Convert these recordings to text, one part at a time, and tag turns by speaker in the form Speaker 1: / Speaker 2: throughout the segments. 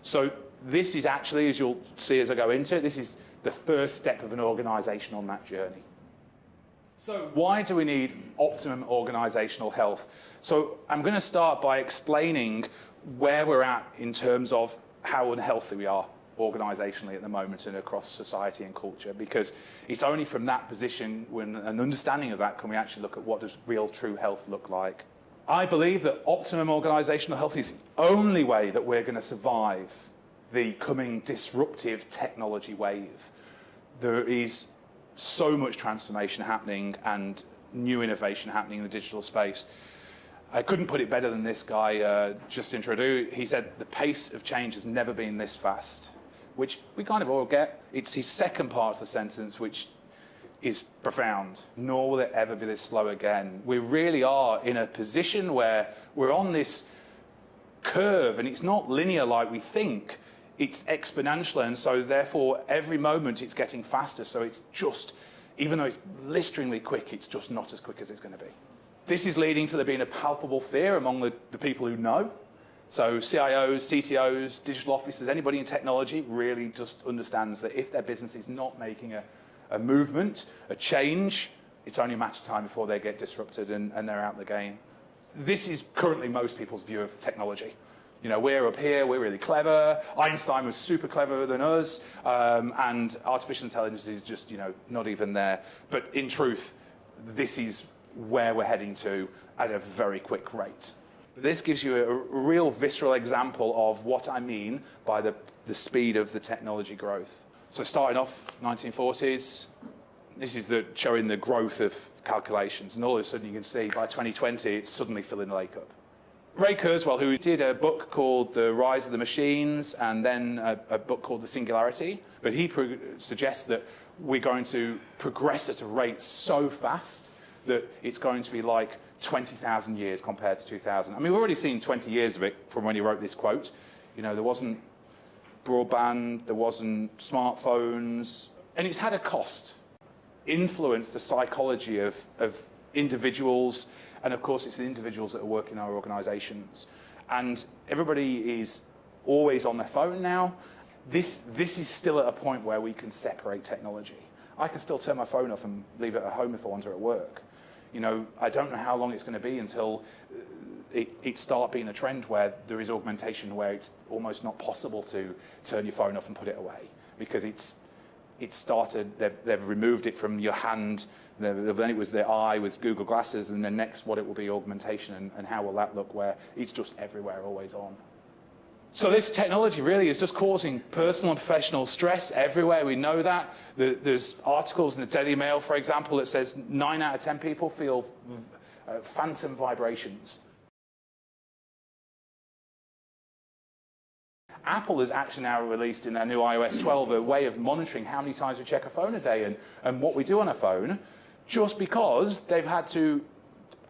Speaker 1: So this is actually, as you'll see as I go into it, this is the first step of an organisation on that journey. So why do we need optimum organisational health? So I'm going to start by explaining where we're at in terms of how unhealthy we are organisationally at the moment and across society and culture, because it's only from that position, when an understanding of that, can we actually look at what does real true health look like. I believe that optimum organisational health is the only way that we're going to survive the coming disruptive technology wave. There is so much transformation happening and new innovation happening in the digital space. I couldn't put it better than this guy just introduced. He said the pace of change has never been this fast, which we kind of all get. It's his second part of the sentence, which is profound. Nor will it ever be this slow again. We really are in a position where we're on this curve, and it's not linear like we think. It's exponential, and so therefore every moment it's getting faster. So it's just, even though it's blisteringly quick, it's just not as quick as it's going to be. This is leading to there being a palpable fear among the people who know. So CIOs, CTOs, digital officers, anybody in technology really just understands that if their business is not making a movement, a change, it's only a matter of time before they get disrupted and they're out of the game. This is currently most people's view of technology. You know, we're up here, we're really clever. Einstein was super cleverer than us, and artificial intelligence is just, you know, not even there. But in truth, this is where we're heading to at a very quick rate. This gives you a real visceral example of what I mean by the speed of the technology growth. So starting off 1940s, this is showing the growth of calculations, and all of a sudden you can see by 2020 it's suddenly filling the lake up. Ray Kurzweil, who did a book called The Rise of the Machines and then a book called The Singularity, but he suggests that we're going to progress at a rate so fast that it's going to be like 20,000 years compared to 2000. I mean, we've already seen 20 years of it from when he wrote this quote. You know, there wasn't broadband, there wasn't smartphones, and it's had a cost. Influenced the psychology of individuals, and of course it's the individuals that are working in our organisations. And everybody is always on their phone now. This is still at a point where we can separate technology. I can still turn my phone off and leave it at home if I want to at work. You know, I don't know how long it's going to be until it starts being a trend where there is augmentation, where it's almost not possible to turn your phone off and put it away, because it's started, they've removed it from your hand, then it was the eye with Google Glasses, and then next what it will be augmentation, and how will that look, where it's just everywhere, always on. So this technology really is just causing personal and professional stress everywhere. We know that. There's articles in the Daily Mail, for example, that says 9 out of 10 people feel phantom vibrations. Apple has actually now released in their new iOS 12 a way of monitoring how many times we check a phone a day and what we do on a phone, just because they've had to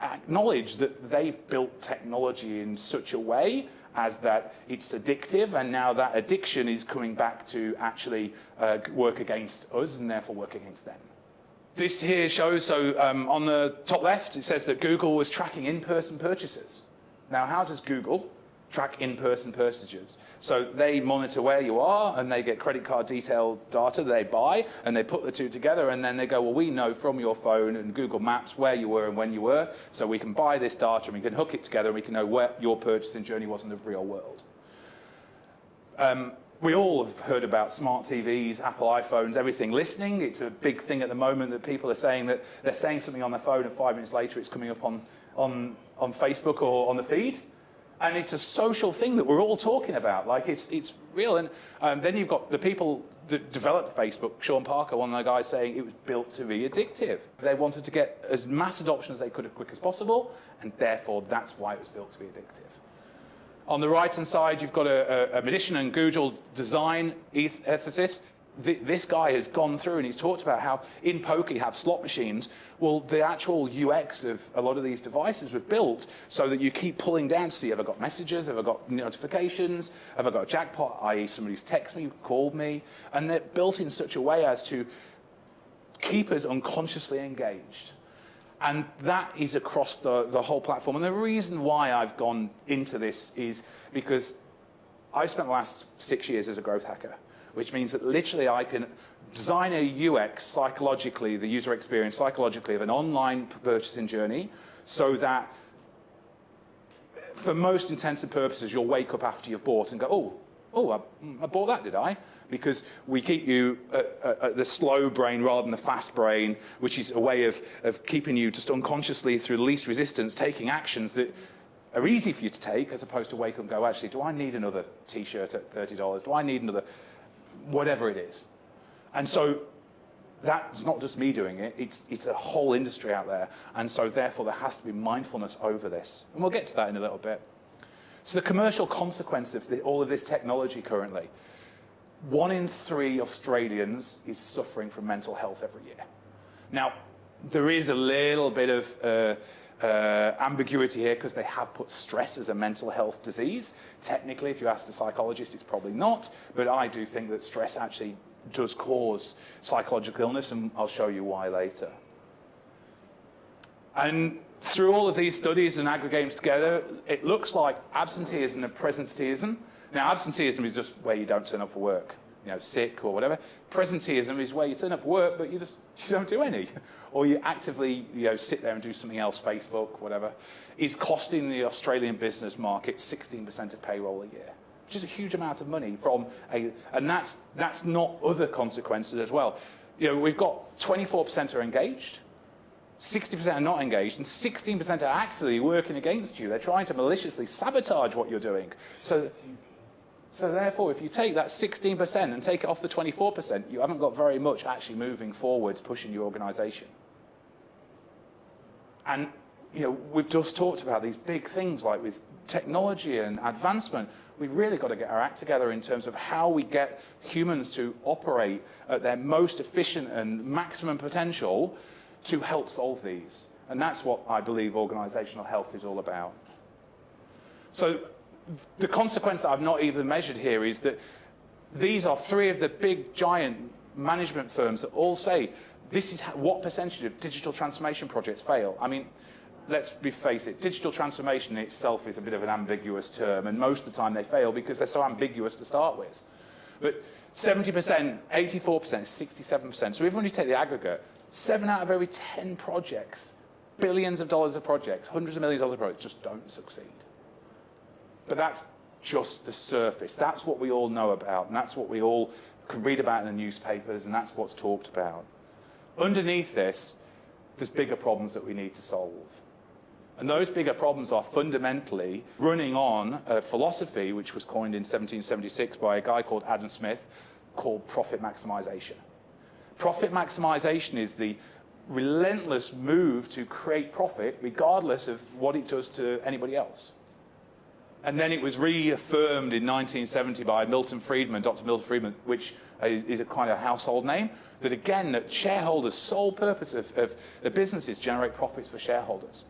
Speaker 1: acknowledge that they've built technology in such a way as that it's addictive, and now that addiction is coming back to actually work against us and therefore work against them. This here shows, so on the top left, it says that Google was tracking in-person purchases. Now, how does Google track in-person purchases? So they monitor where you are, and they get credit card detail data they buy, and they put the two together, and then they go, well, we know from your phone and Google Maps where you were and when you were, so we can buy this data and we can hook it together and we can know where your purchasing journey was in the real world. We all have heard about smart TVs, Apple iPhones, everything listening. It's a big thing at the moment that people are saying that they're saying something on their phone and 5 minutes later it's coming up on Facebook or on the feed. And it's a social thing that we're all talking about. Like, it's real. And then you've got the people that developed Facebook, Sean Parker, one of the guys, saying it was built to be addictive. They wanted to get as mass adoption as they could as quick as possible, and therefore that's why it was built to be addictive. On the right-hand side, you've got a magician and Google design ethicist. This guy has gone through and he's talked about how in poker you have slot machines. Well, the actual UX of a lot of these devices was built so that you keep pulling down to see, have I got messages, have I got notifications, have I got a jackpot, i.e. somebody's texted me, called me, and they're built in such a way as to keep us unconsciously engaged. And that is across the whole platform. And the reason why I've gone into this is because I spent the last 6 years as a growth hacker, which means that literally I can design a UX psychologically, the user experience psychologically of an online purchasing journey, so that for most intents and purposes, you'll wake up after you've bought and go, I bought that, did I? Because we keep you at the slow brain rather than the fast brain, which is a way of keeping you just unconsciously through the least resistance, taking actions that are easy for you to take, as opposed to wake up and go, actually, do I need another T-shirt at $30? Do I need another, whatever it is? And so that's not just me doing it, it's a whole industry out there. And so therefore there has to be mindfulness over this. And we'll get to that in a little bit. So the commercial consequence of all of this technology currently, 1 in 3 Australians is suffering from mental health every year. Now, there is a little bit of ambiguity here because they have put stress as a mental health disease. Technically, if you ask a psychologist, it's probably not, but I do think that stress actually does cause psychological illness, and I'll show you why later. And through all of these studies and aggregating together, it looks like absenteeism and presenteeism. Now, absenteeism is just where you don't turn up for work, you know, sick or whatever. Presenteeism is where you turn up for work, but you don't do any. Or you actively, sit there and do something else, Facebook, whatever, is costing the Australian business market 16% of payroll a year, which is a huge amount of money and that's not other consequences as well. We've got 24% are engaged, 60% are not engaged, and 16% are actually working against you. They're trying to maliciously sabotage what you're doing. So therefore, if you take that 16% and take it off the 24%, you haven't got very much actually moving forwards, pushing your organisation. And we've just talked about these big things like with technology and advancement. We've really got to get our act together in terms of how we get humans to operate at their most efficient and maximum potential to help solve these. And that's what I believe organisational health is all about. So the consequence that I've not even measured here is that these are 3 of the big giant management firms that all say this is what percentage of digital transformation projects fail. I mean, let's face it, digital transformation in itself is a bit of an ambiguous term, and most of the time they fail because they're so ambiguous to start with. But 70%, 84%, 67%, so even when you take the aggregate, 7 out of every 10 projects, billions of dollars of projects, hundreds of millions of dollars of projects, just don't succeed. But that's just the surface. That's what we all know about, and that's what we all can read about in the newspapers, and that's what's talked about. Underneath this, there's bigger problems that we need to solve. And those bigger problems are fundamentally running on a philosophy which was coined in 1776 by a guy called Adam Smith, called profit maximization. Profit maximization is the relentless move to create profit regardless of what it does to anybody else. And then it was reaffirmed in 1970 by Milton Friedman, Dr. Milton Friedman, which is a kind of household name, that again, that shareholders' sole purpose of the business is generate profits for shareholders.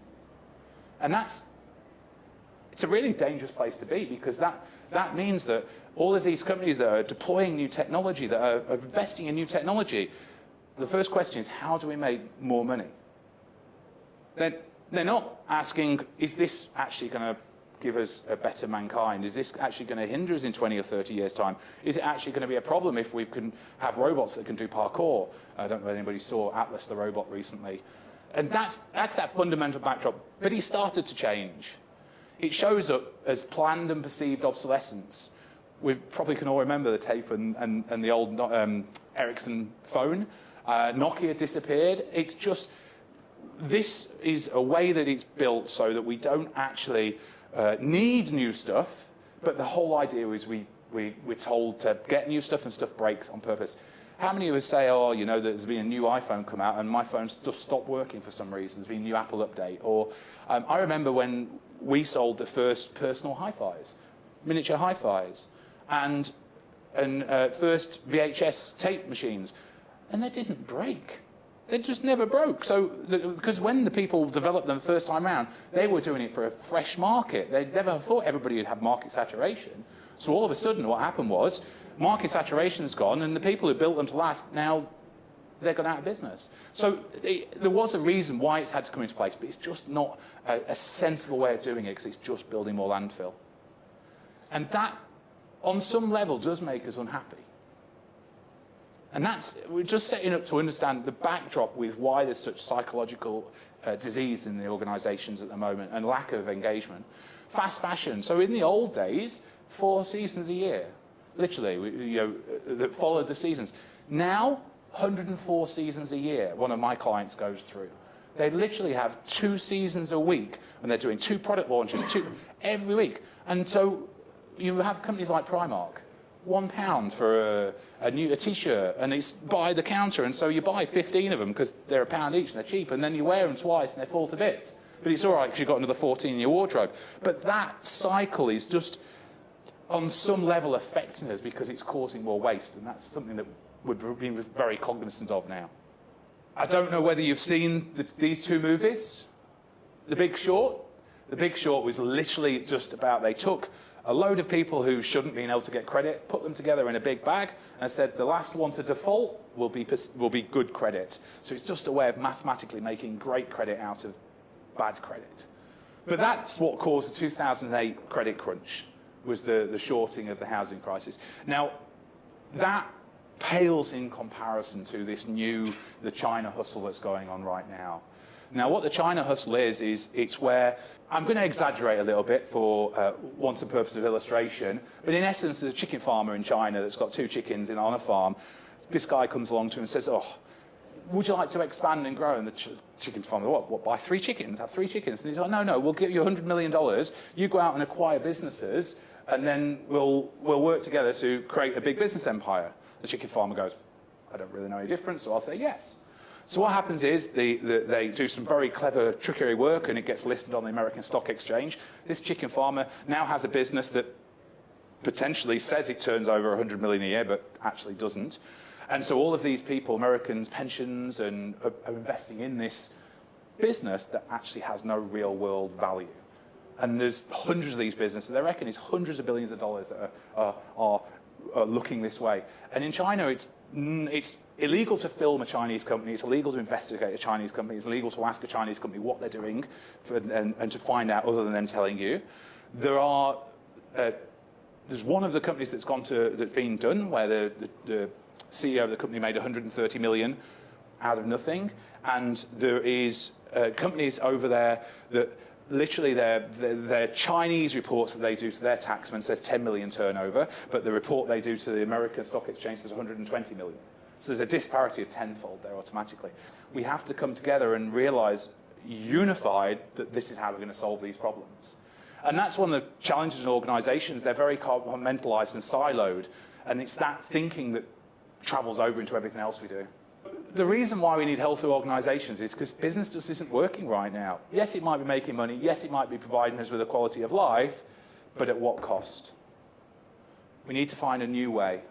Speaker 1: And it's a really dangerous place to be, because that means that all of these companies that are deploying new technology, that are investing in new technology, the first question is, how do we make more money? They're not asking, is this actually going to give us a better mankind? Is this actually going to hinder us in 20 or 30 years' time? Is it actually going to be a problem if we can have robots that can do parkour? I don't know if anybody saw Atlas the robot recently. And that's that fundamental backdrop. But it started to change. It shows up as planned and perceived obsolescence. We probably can all remember the tape and the old Ericsson phone. Nokia disappeared. It's just, this is a way that it's built so that we don't actually need new stuff, but the whole idea is we're told to get new stuff, and stuff breaks on purpose. How many of us say, there's been a new iPhone come out and my phone's just stopped working for some reason, there's been a new Apple update? Or I remember when we sold the first personal hi-fis, miniature hi-fis, and first VHS tape machines, and they didn't break. They just never broke. So, because when the people developed them the first time around, they were doing it for a fresh market. They never thought everybody would have market saturation. So all of a sudden, what happened was, market saturation's gone, and the people who built them to last, now they're gone out of business. So there was a reason why it's had to come into place, but it's just not a sensible way of doing it, because it's just building more landfill. And that on some level does make us unhappy. And we're just setting up to understand the backdrop with why there's such psychological disease in the organisations at the moment and lack of engagement. Fast fashion. So in the old days, 4 seasons a year, literally, that followed the seasons. Now, 104 seasons a year, one of my clients goes through. They literally have 2 seasons a week, and they're doing 2 product launches every week. And so you have companies like Primark, £1 for a T-shirt, and it's by the counter, and so you buy 15 of them because they're £1 each and they're cheap, and then you wear them twice and they fall to bits. But it's all right because you've got another 14 in your wardrobe. But that cycle is just, on some level, affecting us because it's causing more waste, and that's something that we're being very cognizant of now. I don't know whether you've seen these 2 movies. The Big Short. The Big Short was literally just about, they took a load of people who shouldn't be able to get credit, put them together in a big bag, and said the last one to default will be good credit. So it's just a way of mathematically making great credit out of bad credit. But that's what caused the 2008 credit crunch, was the shorting of the housing crisis. Now, that pales in comparison to the China hustle that's going on right now. Now, what the China hustle is it's where, I'm going to exaggerate a little bit for want and purpose of illustration, but in essence, there's a chicken farmer in China that's got 2 chickens on a farm. This guy comes along to him and says, oh, would you like to expand and grow? And the chicken farmer, what, buy 3 chickens, have 3 chickens? And he's like, no, we'll give you $100 million. You go out and acquire businesses, and then we'll work together to create a big business empire. The chicken farmer goes, I don't really know any difference, so I'll say yes. So what happens is they do some very clever trickery work, and it gets listed on the American Stock Exchange. This chicken farmer now has a business that potentially says it turns over $100 million a year, but actually doesn't. And so all of these people, Americans, pensions, are investing in this business that actually has no real world value. And there's hundreds of these businesses. They reckon it's hundreds of billions of dollars that are looking this way. And in China, it's illegal to film a Chinese company. It's illegal to investigate a Chinese company. It's illegal to ask a Chinese company what they're doing and to find out other than them telling you. There's one of the companies that's been done where the CEO of the company made 130 million out of nothing, and there is companies over there that literally their Chinese reports that they do to their taxman says 10 million turnover, but the report they do to the American Stock Exchange says 120 million. So there's a disparity of tenfold there automatically. We have to come together and realise, unified, that this is how we're going to solve these problems. And that's one of the challenges in organisations. They're very compartmentalised and siloed, and it's that thinking that travels over into everything else we do. The reason why we need healthy organisations is because business just isn't working right now. Yes, it might be making money. Yes, it might be providing us with a quality of life, but at what cost? We need to find a new way.